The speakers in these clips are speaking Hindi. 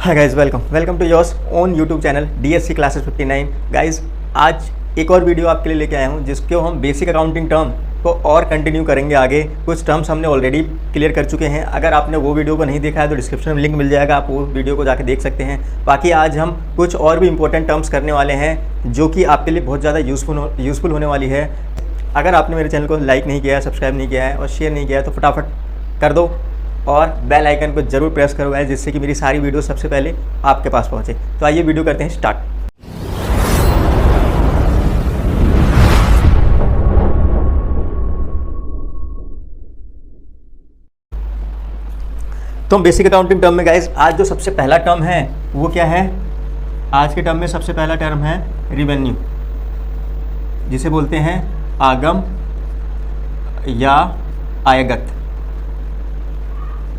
Hi guys, welcome to yours own YouTube channel DSC classes 59। Guys, आज एक और वीडियो आपके लिए लेके आया हूँ जिसको हम बेसिक अकाउंटिंग टर्म को और कंटिन्यू करेंगे। आगे कुछ टर्म्स हमने ऑलरेडी क्लियर कर चुके हैं। अगर आपने वो वीडियो को नहीं देखा है तो डिस्क्रिप्शन में लिंक मिल जाएगा, आप वो वीडियो को जाके देख सकते हैं। बाकी आज हम कुछ और भी इंपॉर्टेंट टर्म्स करने वाले हैं जो कि आपके लिए बहुत ज़्यादा यूज़फुल होने वाली है। अगर आपने मेरे चैनल को लाइक नहीं किया है, सब्सक्राइब नहीं किया है और शेयर नहीं किया है तो फटाफट कर दो और बेल आइकन को जरूर प्रेस करो गाइस, जिससे कि मेरी सारी वीडियो सबसे पहले आपके पास पहुंचे। तो आइए वीडियो करते हैं स्टार्ट। तो बेसिक अकाउंटिंग टर्म में गाइस आज जो सबसे पहला टर्म है वो क्या है? आज के टर्म में सबसे पहला टर्म है रिवेन्यू, जिसे बोलते हैं आगम या आयगत।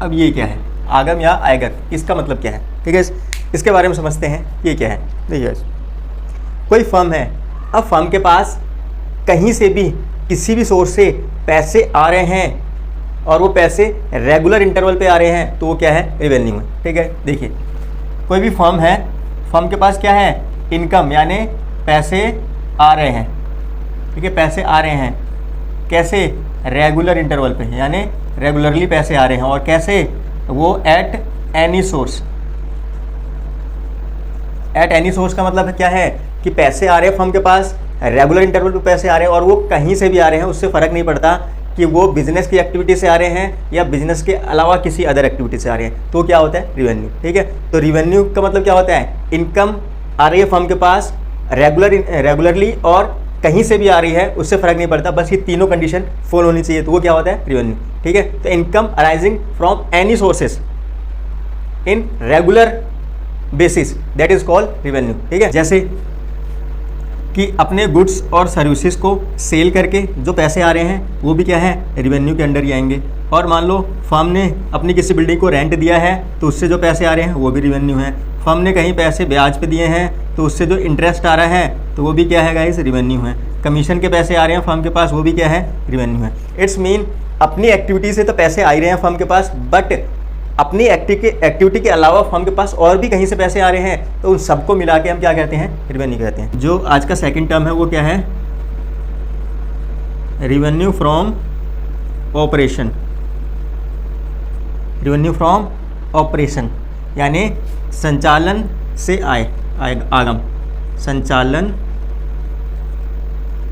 अब ये क्या है आगम या आयगत, इसका मतलब क्या है? ठीक है, इसके बारे में समझते हैं ये क्या है। देखिए, कोई फर्म है, अब फर्म के पास कहीं से भी किसी भी सोर्स से पैसे आ रहे हैं और वो पैसे रेगुलर इंटरवल पे आ रहे हैं तो वो क्या है? रेवेन्यू है। ठीक है, देखिए कोई भी फर्म है, फर्म के पास क्या है? इनकम, यानी पैसे आ रहे हैं। ठीक है, पैसे आ रहे हैं कैसे? रेगुलर इंटरवल पे, यानी रेगुलरली पैसे आ रहे हैं। और कैसे? वो at any source. At any source का मतलब क्या है कि पैसे आ रहे हैं फर्म के पास, रेगुलर इंटरवल पे पैसे आ रहे हैं और वो कहीं से भी आ रहे हैं, उससे फ़र्क नहीं पड़ता कि वो बिजनेस की एक्टिविटी से आ रहे हैं या बिजनेस के अलावा किसी अदर एक्टिविटी से आ रहे हैं, तो क्या होता है? रिवेन्यू। ठीक है, तो रिवेन्यू का मतलब क्या होता है? इनकम आ रही है फर्म के पास रेगुलरली और कहीं से भी आ रही है, उससे फ़र्क नहीं पड़ता, बस ये तीनों कंडीशन फॉलो होनी चाहिए, तो वो क्या होता है? रिवेन्यू। ठीक है, तो income arising from any sources in regular basis, that is called revenue. ठीक है, जैसे कि अपने गुड्स और सर्विसेज को सेल करके जो पैसे आ रहे हैं वो भी क्या है? रिवेन्यू के अंडर ही आएंगे। और मान लो फर्म ने अपनी किसी बिल्डिंग को रेंट दिया है तो उससे जो पैसे आ रहे हैं वो भी रिवेन्यू है। फर्म ने कहीं पैसे ब्याज पे दिए हैं तो उससे जो इंटरेस्ट आ रहा है तो वो भी क्या है गाइस? रिवेन्यू है। कमीशन के पैसे आ रहे हैं फर्म के पास, वो भी क्या है? रिवेन्यू है। इट्स मीन अपनी एक्टिविटी से तो पैसे आ ही रहे हैं फर्म के पास, बट अपनी एक्टिविटी के अलावा फर्म के पास और भी कहीं से पैसे आ रहे हैं, तो उन सबको मिला के हम क्या कहते हैं? रिवेन्यू कहते हैं। जो आज का सेकंड टर्म है वो क्या है? Revenue from operation. Revenue from operation यानी संचालन से आगम। संचालन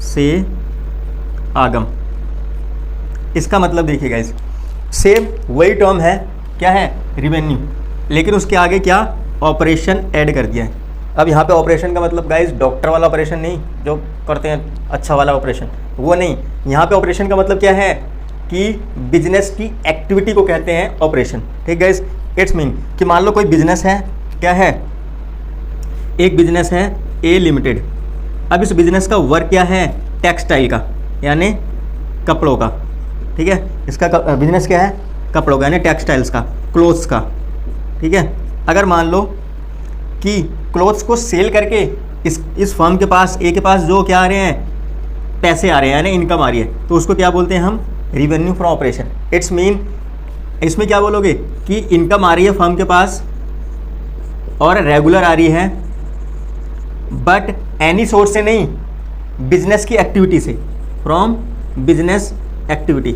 से आगम, इसका मतलब देखिएगा, इस सेम वही टर्म है, क्या है? रिवेन्यू, लेकिन उसके आगे क्या? ऑपरेशन ऐड कर दिया है। अब यहाँ पे ऑपरेशन का मतलब गाइस डॉक्टर वाला ऑपरेशन नहीं, जो करते हैं अच्छा वाला ऑपरेशन, वो नहीं। यहाँ पे ऑपरेशन का मतलब क्या है कि बिजनेस की एक्टिविटी को कहते हैं ऑपरेशन। ठीक गाइस, इट्स मीन कि मान लो कोई बिजनेस है, क्या है? एक बिजनेस है ए लिमिटेड। अब इस बिजनेस का वर्क क्या है? टेक्सटाइल का, यानी कपड़ों का। ठीक है, इसका बिजनेस क्या है? कपड़ों का, यानी टेक्सटाइल्स का, क्लोथ्स का। ठीक है, अगर मान लो कि क्लोथ्स को सेल करके इस फर्म के पास, ए के पास जो क्या आ रहे हैं? पैसे आ रहे हैं, यानी इनकम आ रही है, तो उसको क्या बोलते हैं हम? Revenue from operation. It's mean इसमें क्या बोलोगे कि इनकम आ रही है फर्म के पास और रेगुलर आ रही है, बट एनी सोर्स से नहीं, बिजनेस की एक्टिविटी से, फ्रॉम बिजनेस एक्टिविटी।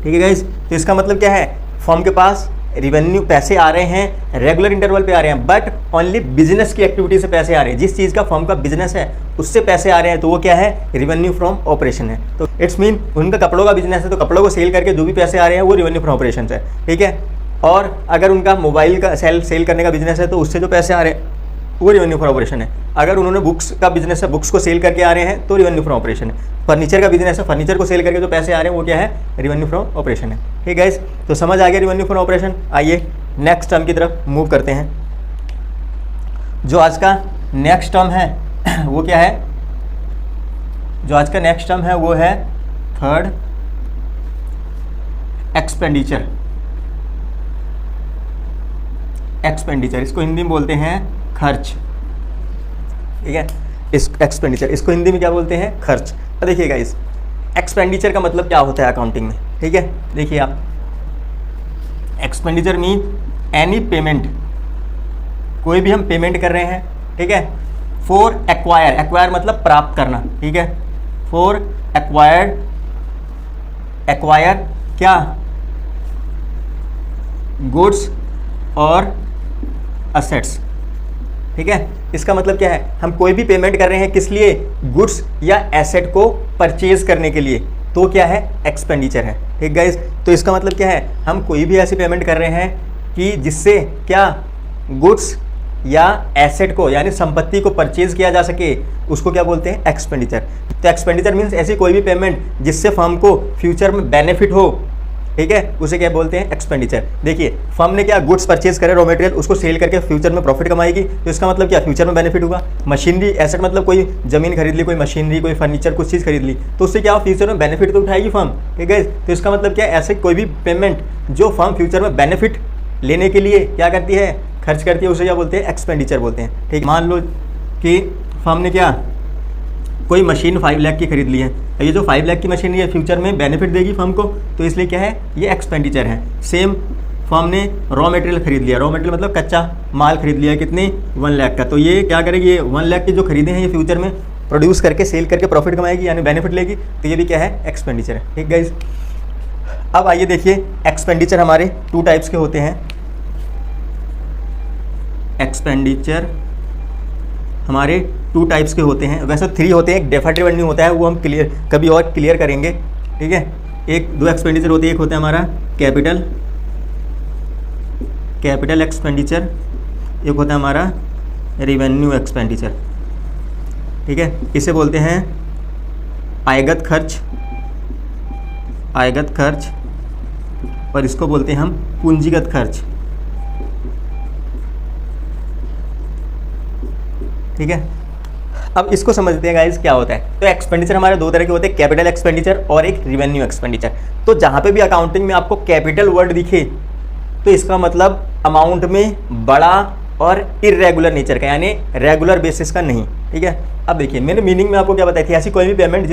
ठीक है गाइस, तो इसका मतलब क्या है? फर्म के पास रिवेन्यू पैसे आ रहे हैं, रेगुलर इंटरवल पे आ रहे हैं, बट ओनली बिजनेस की एक्टिविटी से पैसे आ रहे हैं। जिस चीज़ का फर्म का बिजनेस है उससे पैसे आ रहे हैं तो वो क्या है? रिवेन्यू फ्रॉम ऑपरेशन है। तो इट्स मीन उनका कपड़ों का बिजनेस है तो कपड़ों को सेल करके जो भी पैसे आ रहे हैं वो रिवेन्यू फ्रॉम ऑपरेशन है। ठीक है, और अगर उनका मोबाइल का सेल करने का बिजनेस है तो उससे जो पैसे आ रहे हैं वो रिवेन्यू फ्रॉम ऑपरेशन है। अगर उन्होंने बुक्स का बिजनेस है, बुक्स को सेल करके आ रहे हैं तो रिवेन्यू फ्रॉम ऑपरेशन है। फर्नीचर का बिजनेस है, फर्नीचर को सेल करके जो पैसे आ रहे हैं वो क्या है? रिवेन्यू फ्रॉम ऑपरेशन है। ठीक है गाइस, तो समझ आ गया रिवेन्यू फ्रॉम ऑपरेशन। आइए नेक्स्ट टर्म की तरफ मूव करते हैं। जो आज का नेक्स्ट टर्म है वो क्या है? जो आज का नेक्स्ट टर्म है वो है थर्ड, एक्सपेंडिचर। एक्सपेंडिचर, इसको हिंदी में बोलते हैं खर्च। ठीक है, इस एक्सपेंडिचर, इसको हिंदी में क्या बोलते हैं? खर्च। तो देखिएगा, इस एक्सपेंडिचर का मतलब क्या होता है अकाउंटिंग में? ठीक है, देखिए आप, एक्सपेंडिचर मीन एनी पेमेंट कोई भी हम पेमेंट कर रहे हैं, ठीक है, फॉर एक्वायर, एक्वायर मतलब प्राप्त करना, ठीक है, फॉर एक्वायर्ड, एक्वायर क्या, गुड्स और असेट्स, ठीक है। इसका मतलब क्या है, हम कोई भी पेमेंट कर रहे हैं किस लिए, गुड्स या एसेट को परचेज करने के लिए, तो क्या है, एक्सपेंडिचर है, ठीक गाइस। तो इसका मतलब क्या है, हम कोई भी ऐसी पेमेंट कर रहे हैं कि जिससे क्या, गुड्स या एसेट को यानी संपत्ति को परचेज किया जा सके, उसको क्या बोलते हैं, एक्सपेंडिचर। तो एक्सपेंडिचर मीन्स ऐसी कोई भी पेमेंट जिससे फर्म को फ्यूचर में बेनिफिट हो, ठीक है, उसे क्या बोलते हैं, एक्सपेंडिचर। देखिए फर्म ने क्या, गुड्स परचेज करे, रॉ मटेरियल, उसको सेल करके फ्यूचर में प्रॉफिट कमाएगी, तो इसका मतलब क्या, फ्यूचर में बेनिफिट होगा। मशीनरी, एसेट मतलब कोई जमीन खरीद ली, कोई मशीनरी, कोई फर्नीचर, कुछ चीज़ खरीद ली, तो उससे क्या, फ्यूचर में बेनिफिट तो उठाएगी फर्म, ठीक है। तो इसका मतलब क्या, ऐसे कोई भी पेमेंट जो फर्म फ्यूचर में बेनिफिट लेने के लिए क्या करती है, खर्च करती है, उसे क्या बोलते हैं, एक्सपेंडिचर बोलते हैं, ठीक है। मान लो कि फर्म ने क्या, कोई मशीन 5 लाख की खरीद ली है, ये जो 5 लाख की मशीन है फ्यूचर में बेनिफिट देगी फर्म को, तो इसलिए क्या है, ये एक्सपेंडिचर है। सेम फर्म ने रॉ मटेरियल खरीद लिया, रॉ मटेरियल मतलब कच्चा माल खरीद लिया, कितने, 1 लाख का, तो ये क्या करेगी, ये 1 लाख के जो खरीदे हैं ये फ्यूचर में प्रोड्यूस करके सेल करके प्रॉफिट कमाएगी यानी बेनिफिट लेगी, तो ये भी क्या है, एक्सपेंडिचर है, ठीक गाइज। अब आइए देखिए, एक्सपेंडिचर हमारे 2 टाइप्स के होते हैं। एक्सपेंडिचर हमारे 2 टाइप्स के होते हैं, वैसे 3 होते हैं, एक डेफर्ड रेवेन्यू होता है, वो हम कभी और क्लियर करेंगे, ठीक है। 2 एक्सपेंडिचर होते हैं, एक होता है हमारा कैपिटल एक्सपेंडिचर, एक होता है हमारा रेवेन्यू एक्सपेंडिचर, ठीक है। इसे बोलते हैं आयगत खर्च, और इसको बोलते हैं हम पूंजीगत खर्च, ठीक है। अब इसको समझते हैं गाइस क्या होता है। तो एक्सपेंडिचर हमारे 2 तरह के होते हैं, कैपिटल एक्सपेंडिचर और एक रेवेन्यू एक्सपेंडिचर। तो जहाँ पे भी अकाउंटिंग में आपको कैपिटल वर्ड दिखे तो इसका मतलब अमाउंट में बड़ा और इरेगुलर नेचर का, यानी रेगुलर बेसिस का नहीं, ठीक है। अब देखिए मैंने मीनिंग में आपको क्या बताई थी, ऐसी कोई भी पेमेंट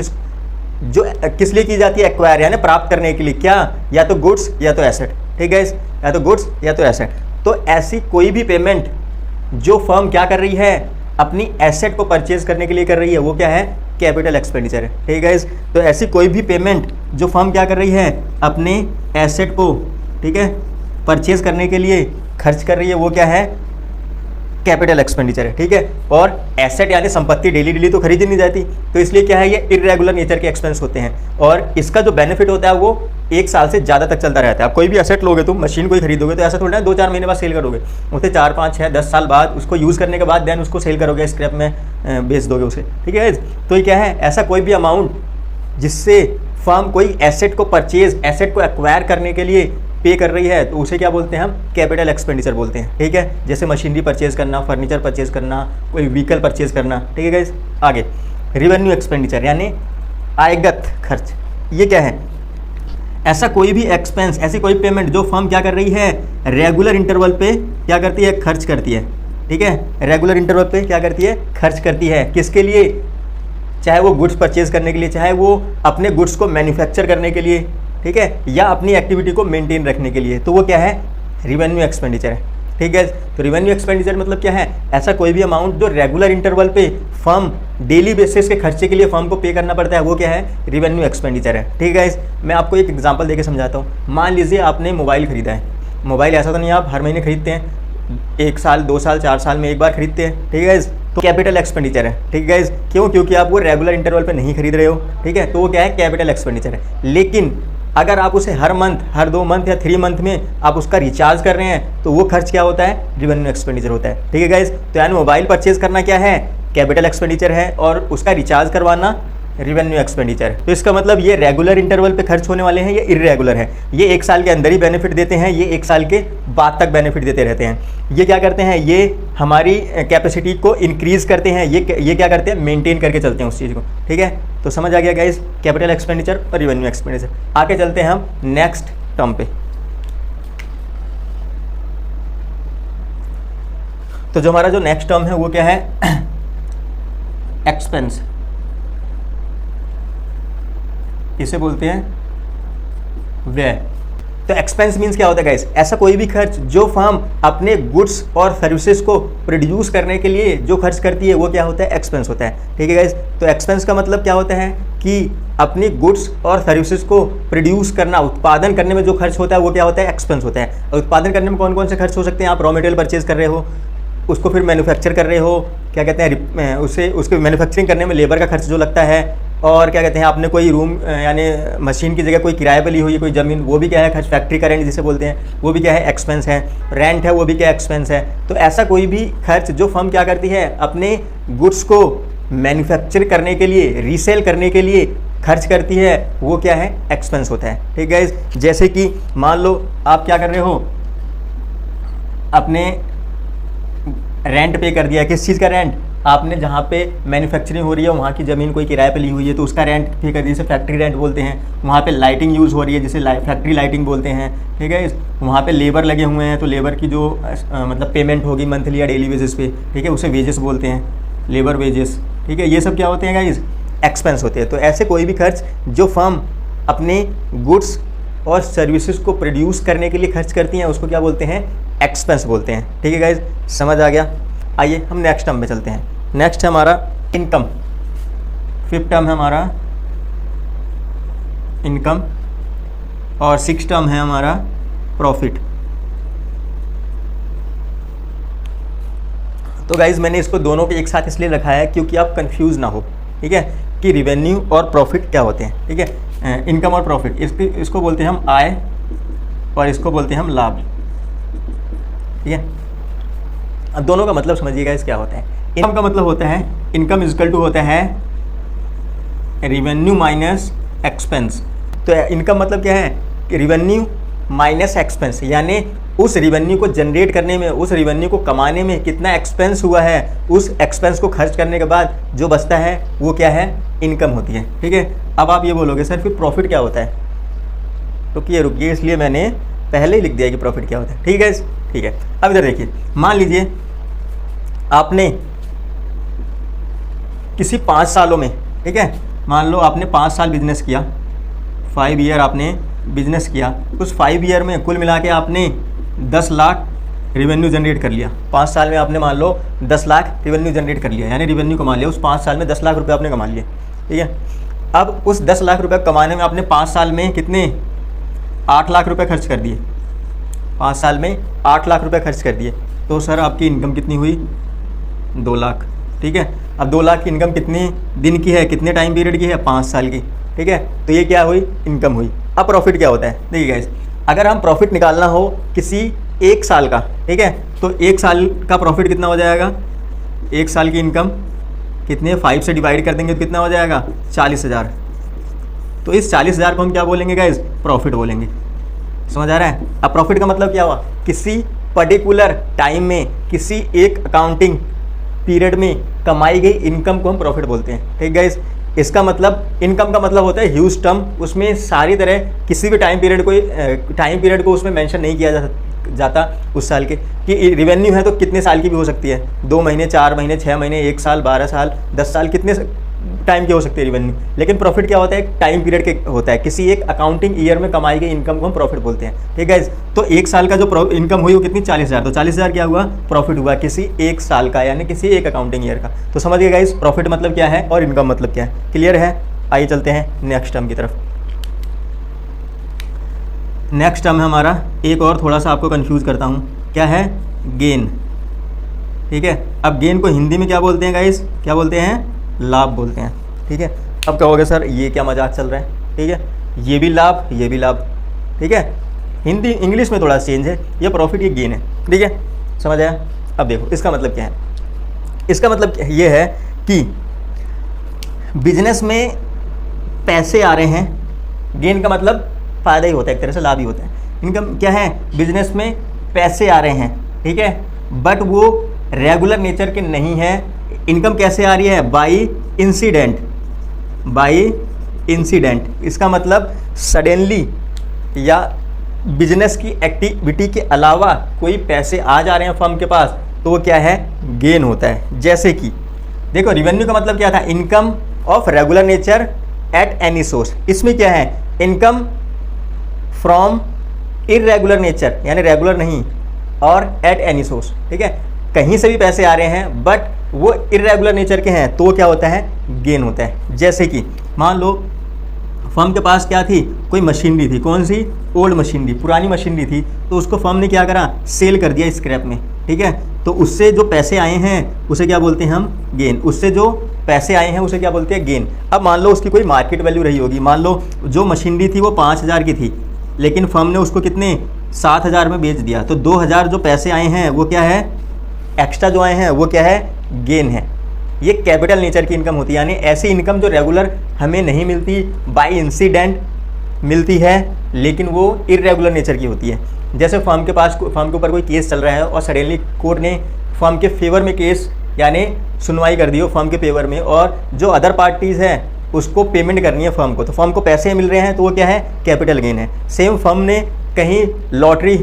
जो किस लिए की जाती है, एक्वायर यानी प्राप्त करने के लिए, क्या, या तो गुड्स या तो एसेट, ठीक है, या तो गुड्स या तो एसेट। तो ऐसी कोई भी पेमेंट जो फर्म क्या कर रही है, अपनी एसेट को परचेज करने के लिए कर रही है, वो क्या है, कैपिटल एक्सपेंडिचर है, ठीक है। तो ऐसी कोई भी पेमेंट जो फर्म क्या कर रही है, अपने एसेट को, ठीक है, परचेज करने के लिए खर्च कर रही है, वो क्या है, कैपिटल एक्सपेंडिचर है, ठीक है। और एसेट यानी संपत्ति डेली तो खरीदी नहीं जाती, तो इसलिए क्या है, ये इरेगुलर नेचर के एक्सपेंस होते हैं, और इसका जो बेनिफिट होता है वो 1 साल से ज़्यादा तक चलता रहता है। आप कोई भी एसेट लोगे, तुम मशीन कोई खरीदोगे तो ऐसा थोड़ा ना 2-4 महीने बाद सेल करोगे, उसे 4, 5, 6, 10 साल बाद उसको यूज़ करने के बाद देन उसको सेल करोगे, स्क्रैप में बेच दोगे उसे, ठीक है। तो ये क्या है, ऐसा कोई भी अमाउंट जिससे फर्म कोई एसेट को परचेज, एसेट को एक्वायर करने के लिए पे कर रही है, तो उसे क्या बोलते हैं, हम कैपिटल एक्सपेंडिचर बोलते हैं, ठीक है। जैसे मशीनरी परचेज करना, फर्नीचर परचेज करना, कोई व्हीकल परचेज करना, ठीक है गाइस। आगे रेवेन्यू एक्सपेंडिचर यानी आयगत खर्च, ये क्या है, ऐसा कोई भी एक्सपेंस, ऐसी कोई पेमेंट जो फर्म क्या कर रही है, रेगुलर इंटरवल पे क्या करती है, खर्च करती है, ठीक है। रेगुलर इंटरवल पे क्या करती है, खर्च करती है, किसके लिए, चाहे वो गुड्स परचेज करने के लिए, चाहे वो अपने गुड्स को मैन्युफैक्चर करने के लिए, ठीक है, या अपनी एक्टिविटी को मेंटेन रखने के लिए, तो वो क्या है, रेवेन्यू एक्सपेंडिचर है, ठीक है। तो रेवेन्यू एक्सपेंडिचर मतलब क्या है, ऐसा कोई भी अमाउंट जो रेगुलर इंटरवल पे फर्म डेली बेसिस के खर्चे के लिए फर्म को पे करना पड़ता है, वो क्या है, रेवेन्यू एक्सपेंडिचर है, ठीक है। मैं आपको एक एग्जांपल देके समझाता हूँ। मान लीजिए आपने मोबाइल खरीदा है, मोबाइल ऐसा तो नहीं आप हर महीने खरीदते हैं, 1 साल 2 साल 4 साल में एक बार खरीदते हैं, ठीक है। तो कैपिटल एक्सपेंडिचर है, ठीक है। क्यों, क्योंकि आप वो रेगुलर इंटरवल पे नहीं खरीद रहे हो, ठीक है, तो वो क्या है, कैपिटल एक्सपेंडिचर है। लेकिन अगर आप उसे हर मंथ, हर 2 मंथ या 3 मंथ में आप उसका रिचार्ज कर रहे हैं, तो वो खर्च क्या होता है, रेवेन्यू एक्सपेंडिचर होता है, ठीक है गाइस। तो यानी मोबाइल परचेज करना क्या है, कैपिटल एक्सपेंडिचर है, और उसका रिचार्ज करवाना रेवेन्यू एक्सपेंडिचर है। तो इसका मतलब ये रेगुलर इंटरवल पे खर्च होने वाले हैं, ये इरेगुलर है, ये 1 साल के अंदर ही बेनिफिट देते हैं, ये 1 साल के बाद तक बेनिफिट देते रहते हैं। ये क्या करते हैं, ये हमारी कैपेसिटी को इंक्रीज़ करते हैं, ये क्या करते हैं, मेंटेन करके चलते हैं उस चीज़ को, ठीक है। तो समझ आ गया गाइस, कैपिटल एक्सपेंडिचर और रेवेन्यू एक्सपेंडिचर। आगे चलते हैं हम नेक्स्ट टर्म पे। तो जो हमारा जो नेक्स्ट टर्म है वो क्या है, एक्सपेंस, इसे बोलते हैं व्यय, तो एक्सपेंस मीन्स क्या होता है गाइस, ऐसा कोई भी खर्च जो फर्म अपने गुड्स और सर्विसेज को प्रोड्यूस करने के लिए जो खर्च करती है वो क्या होता है, एक्सपेंस होता है। ठीक है गाइस, तो एक्सपेंस का मतलब क्या होता है कि अपनी गुड्स और सर्विसेज को प्रोड्यूस करना, उत्पादन करने में जो खर्च होता है वो क्या होता है, एक्सपेंस होता है। और उत्पादन करने में कौन कौन से खर्च हो सकते हैं, आप रॉ मटेरियल परचेज कर रहे हो, उसको फिर मैन्युफैक्चर कर रहे हो, क्या कहते हैं उसके मैन्युफैक्चरिंग करने में लेबर का खर्च जो लगता है, और क्या कहते हैं आपने कोई रूम यानी मशीन की जगह कोई किराए पर ली हुई है कोई ज़मीन, वो भी क्या है खर्च, फैक्ट्री का रेंट जिसे बोलते हैं वो भी क्या है, एक्सपेंस है। रेंट है वो भी क्या एक्सपेंस है। तो ऐसा कोई भी खर्च जो फर्म क्या करती है अपने गुड्स को मैन्युफैक्चर करने के लिए, रीसेल करने के लिए खर्च करती है, वो क्या है, एक्सपेंस होता है। ठीक है, जैसे कि मान लो आप क्या कर रहे हो, अपने रेंट पे कर दिया, किस चीज़ का रेंट, आपने जहाँ पे मैन्युफैक्चरिंग हो रही है वहाँ की ज़मीन कोई किराए पे ली हुई है तो उसका रेंट पे कर दिया, जिसे फैक्ट्री रेंट बोलते हैं। वहाँ पे लाइटिंग यूज़ हो रही है जिसे फैक्ट्री लाइटिंग बोलते हैं। ठीक है, वहाँ पे लेबर लगे हुए हैं तो लेबर की जो मतलब पेमेंट होगी मंथली या डेली बेसिस पे, ठीक है, उसे वेजेस बोलते हैं, लेबर वेजेस। ठीक है, ये सब क्या होते हैं गाइस, एक्सपेंस होते हैं। तो ऐसे कोई भी खर्च जो फर्म अपने गुड्स और सर्विसेज को प्रोड्यूस करने के लिए खर्च करती हैं उसको क्या बोलते हैं, एक्सपेंस बोलते हैं। ठीक है गाइस, समझ आ गया। आइए हम नेक्स्ट टर्म में चलते हैं। नेक्स्ट है हमारा इनकम। फिफ्थ टर्म है हमारा इनकम और सिक्स टर्म है हमारा प्रॉफिट। तो गाइज मैंने इसको दोनों के एक साथ इसलिए रखा है क्योंकि आप कंफ्यूज ना हो। ठीक है, कि रिवेन्यू और प्रॉफिट क्या होते हैं। ठीक है, इनकम और प्रॉफिट इसको बोलते हैं हम आय और इसको बोलते हैं हम लाभ। ठीक है, अब दोनों का मतलब समझिएगा इस क्या होता है। इनकम का मतलब होता है, इनकम इजकल टू होता है रिवेन्यू माइनस एक्सपेंस। तो इनकम मतलब क्या है, रिवेन्यू माइनस एक्सपेंस, यानी उस रिवेन्यू को जनरेट करने में, उस रिवेन्यू को कमाने में कितना एक्सपेंस हुआ है, उस एक्सपेंस को खर्च करने के बाद जो बचता है वो क्या है, इनकम होती है। ठीक है, अब आप ये बोलोगे सर फिर प्रॉफिट क्या होता है, तो रुकिए इसलिए मैंने पहले ही लिख दिया कि प्रॉफिट क्या होता है। ठीक है, ठीक है। अब इधर देखिए, मान लीजिए आपने किसी 5 सालों में, ठीक है, मान लो आपने 5 साल बिजनेस किया, 5 ईयर आपने बिजनेस किया, उस 5 ईयर में कुल मिला के आपने 10 लाख रिवेन्यू जनरेट कर लिया। 5 साल में आपने मान लो 10 लाख रिवेन्यू जनरेट कर लिया, यानी रिवेन्यू कमा लिया, उस 5 साल में 10 लाख रुपए आपने कमा लिए। ठीक है, अब उस 10 लाख रुपए कमाने में आपने 5 साल में कितने, 8 लाख रुपए खर्च कर दिए। 5 साल में 8 लाख रुपए खर्च कर दिए, तो सर आपकी इनकम कितनी हुई, 2 लाख। ठीक है, अब 2 लाख की इनकम कितने दिन की है, कितने टाइम पीरियड की है, 5 साल की। ठीक है, तो ये क्या हुई, इनकम हुई। अब प्रॉफिट क्या होता है, देखिए गाइस, अगर हम प्रॉफिट निकालना हो किसी 1 साल का, ठीक है, तो 1 साल का प्रॉफिट कितना हो जाएगा, 1 साल की इनकम कितने, 5 से डिवाइड कर देंगे तो कितना हो जाएगा, 40,000। तो इस 40,000 को हम क्या बोलेंगे गाइस, प्रॉफिट बोलेंगे। समझ आ रहा है। अब प्रॉफिट का मतलब क्या हुआ, किसी पर्टिकुलर टाइम में, किसी एक अकाउंटिंग पीरियड में कमाई गई इनकम को हम प्रॉफिट बोलते हैं। ठीक गाइस, इसका मतलब इनकम का मतलब होता है ह्यूज टर्म, उसमें सारी तरह किसी भी टाइम पीरियड को उसमें मेंशन नहीं किया जाता उस साल के, कि रिवेन्यू है तो कितने साल की भी हो सकती है, 2 महीने, 4 महीने, 6 महीने, 1 साल, 12 साल, 10 साल, कितने टाइम की हो सकती है रिवेन्यू। लेकिन प्रॉफिट क्या होता है, एक टाइम पीरियड के होता है, किसी एक अकाउंटिंग ईयर में कमाई गई इनकम को हम प्रॉफिट बोलते हैं। ठीक है, तो 1 साल का जो इनकम हुई वो कितनी, 40,000, तो 40,000 क्या हुआ, प्रॉफिट हुआ किसी 1 साल का, यानी किसी एक अकाउंटिंग ईयर का। तो समझ गए गाइस, प्रॉफिट मतलब क्या है और इनकम मतलब क्या है, क्लियर है। आइए चलते हैं नेक्स्ट टर्म की तरफ। नेक्स्ट टर्म है हमारा, एक और थोड़ा सा आपको कंफ्यूज करता हूँ, क्या है, गेन। ठीक है, अब गेन को हिंदी में क्या बोलते हैं गाइस, क्या बोलते हैं, लाभ बोलते हैं। ठीक है, अब कहोगे सर ये क्या मजाक चल रहा है। ठीक है, ये भी लाभ, ये भी लाभ। ठीक है, हिंदी इंग्लिश में थोड़ा चेंज है, ये प्रॉफिट, ये गेन है। ठीक है, समझ आया। अब देखो इसका मतलब क्या है, इसका मतलब ये है कि बिजनेस में पैसे आ रहे हैं, गेन का मतलब फ़ायदा ही होता है, एक तरह से लाभ ही होता है। इनकम क्या है, बिजनेस में पैसे आ रहे हैं, ठीक है, बट वो रेगुलर नेचर के नहीं है। इनकम कैसे आ रही है, बाई इंसिडेंट। इसका मतलब सडनली या बिजनेस की एक्टिविटी के अलावा कोई पैसे आ जा रहे हैं फर्म के पास, तो वो क्या है, गेन होता है। जैसे कि देखो, रिवेन्यू का मतलब क्या था, income of regular nature at any source. इसमें क्या है, इनकम फ्रॉम इर्रेगुलर नेचर यानी रेगुलर नहीं, और एट एनी सोर्स, ठीक है, कहीं से भी पैसे आ रहे हैं बट वो इर्रेगुलर नेचर के हैं, तो वो क्या होता है, गेन होता है। जैसे कि मान लो फर्म के पास क्या थी, कोई मशीनरी थी, कौन सी, ओल्ड मशीनरी, पुरानी मशीनरी थी, तो उसको फर्म ने क्या करा, सेल कर दिया स्क्रैप में, ठीक है, तो उससे जो पैसे आए हैं उसे क्या बोलते हैं हम, गेन। उससे जो पैसे आए हैं उसे क्या बोलते हैं, गेन। अब मान लो उसकी कोई मार्केट वैल्यू रही होगी, मान लो जो मशीनरी थी वो 5,000 की थी, लेकिन फर्म ने उसको कितने, 7,000 में बेच दिया, तो 2,000 जो पैसे आए हैं वो क्या है, एक्स्ट्रा जो आए हैं वो क्या है, गेन है। ये कैपिटल नेचर की इनकम होती है, यानी ऐसी इनकम जो रेगुलर हमें नहीं मिलती, बाय इंसिडेंट मिलती है, लेकिन वो इर्रेगुलर नेचर की होती है। जैसे फर्म के ऊपर कोई केस चल रहा है और सडनली कोर्ट ने फर्म के फेवर में केस यानी सुनवाई कर दी हो फर्म के फेवर में, और जो अदर पार्टीज़ हैं उसको पेमेंट करनी है फर्म को, तो फर्म को पैसे मिल रहे हैं, तो वो क्या है, कैपिटल गेन है। सेम फर्म ने कहीं लॉटरी,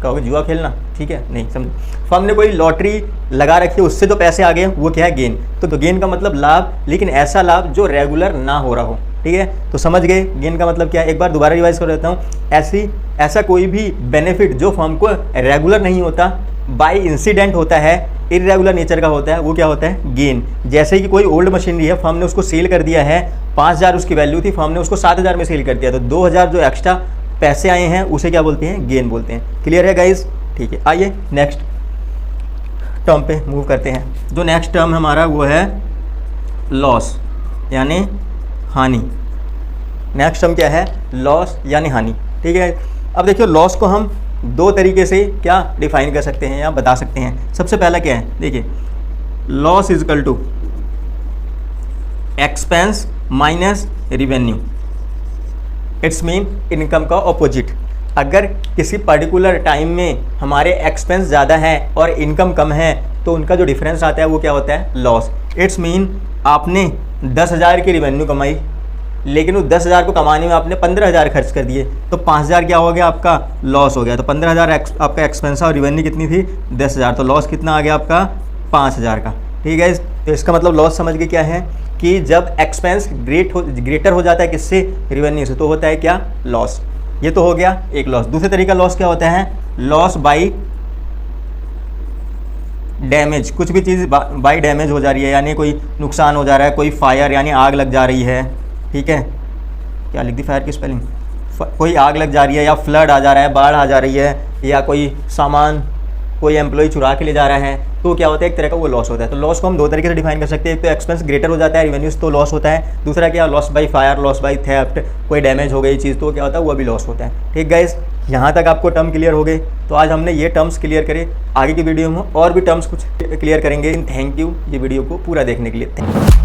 कहोगे जुआ खेलना, ठीक है, नहीं समझ, फर्म ने कोई लॉटरी लगा रखी है, उससे जो पैसे आ गए वो क्या है, गेन। तो गेन का मतलब लाभ, लेकिन ऐसा लाभ जो रेगुलर ना हो रहा हो, ठीक है, तो समझ गए गेन का मतलब क्या है। एक बार दोबारा रिवाइज कर देता हूँ, ऐसा कोई भी बेनिफिट जो फर्म को रेगुलर नहीं होता, बाय इंसिडेंट होता है, इर्रेगुलर नेचर का होता है, वो क्या होता है, गेन। जैसे कि कोई ओल्ड मशीनरी है, फर्म ने उसको सेल कर दिया है, 5,000 उसकी वैल्यू थी, फर्म ने उसको 7,000 में सेल कर दिया, तो 2,000 जो एक्स्ट्रा पैसे आए हैं उसे क्या बोलते हैं, गेन बोलते हैं। क्लियर है गाइज, ठीक है। आइए नेक्स्ट टर्म पे मूव करते हैं। जो नेक्स्ट टर्म हमारा वो है लॉस यानी हानि। नेक्स्ट टर्म क्या है, लॉस यानी हानि, ठीक है। अब देखिए लॉस को हम दो तरीके से क्या डिफाइन कर सकते हैं या बता सकते हैं। सबसे पहला क्या है, देखिए loss is equal to expense minus revenue. It's mean income का ऑपोजिट। अगर किसी पर्टिकुलर टाइम में हमारे एक्सपेंस ज़्यादा है और इनकम कम है, तो उनका जो डिफरेंस आता है वो क्या होता है, लॉस। इट्स मीन आपने 10,000 की रिवेन्यू कमाई, लेकिन उस 10,000 को कमाने में आपने 15,000 खर्च कर दिए, तो 5,000 क्या हो गया, आपका लॉस हो गया। तो 15,000 आपका एक्सपेंस और रिवेन्यू कितनी थी, 10,000, तो लॉस कितना आ गया आपका, 5,000 का, ठीक है। तो इसका मतलब लॉस समझ गए क्या है, कि जब एक्सपेंस ग्रेटर हो जाता है किससे, रिवेन्यू से, तो होता है क्या, लॉस। ये तो हो गया एक लॉस। दूसरे तरीका लॉस क्या होता है, लॉस बाई डैमेज। कुछ भी चीज़ बाई डैमेज हो जा रही है, यानी कोई नुकसान हो जा रहा है, कोई फायर यानी आग लग जा रही है, ठीक है, क्या लिख दी फायर की स्पेलिंग, कोई आग लग जा रही है, या फ्लड आ जा रहा है, बाढ़ आ जा रही है, या कोई सामान कोई एम्प्लॉय चुरा के ले जा रहा है, तो क्या होता है, एक तरह का वो लॉस होता है। तो लॉस को हम दो तरीके से डिफाइन कर सकते हैं। एक तो एक्सपेंस ग्रेटर हो जाता है, रेवेन्यूज तो लॉस होता है। दूसरा क्या, loss by fire, loss by theft, कोई डैमेज हो गई चीज़ तो क्या होता है, वो भी लॉस होता है। ठीक गाइस, यहाँ तक आपको टर्म क्लियर हो गए। तो आज हमने ये टर्म्स क्लियर करे, आगे की वीडियो में और भी टर्म्स कुछ क्लियर करेंगे। थैंक यू ये वीडियो को पूरा देखने के लिए।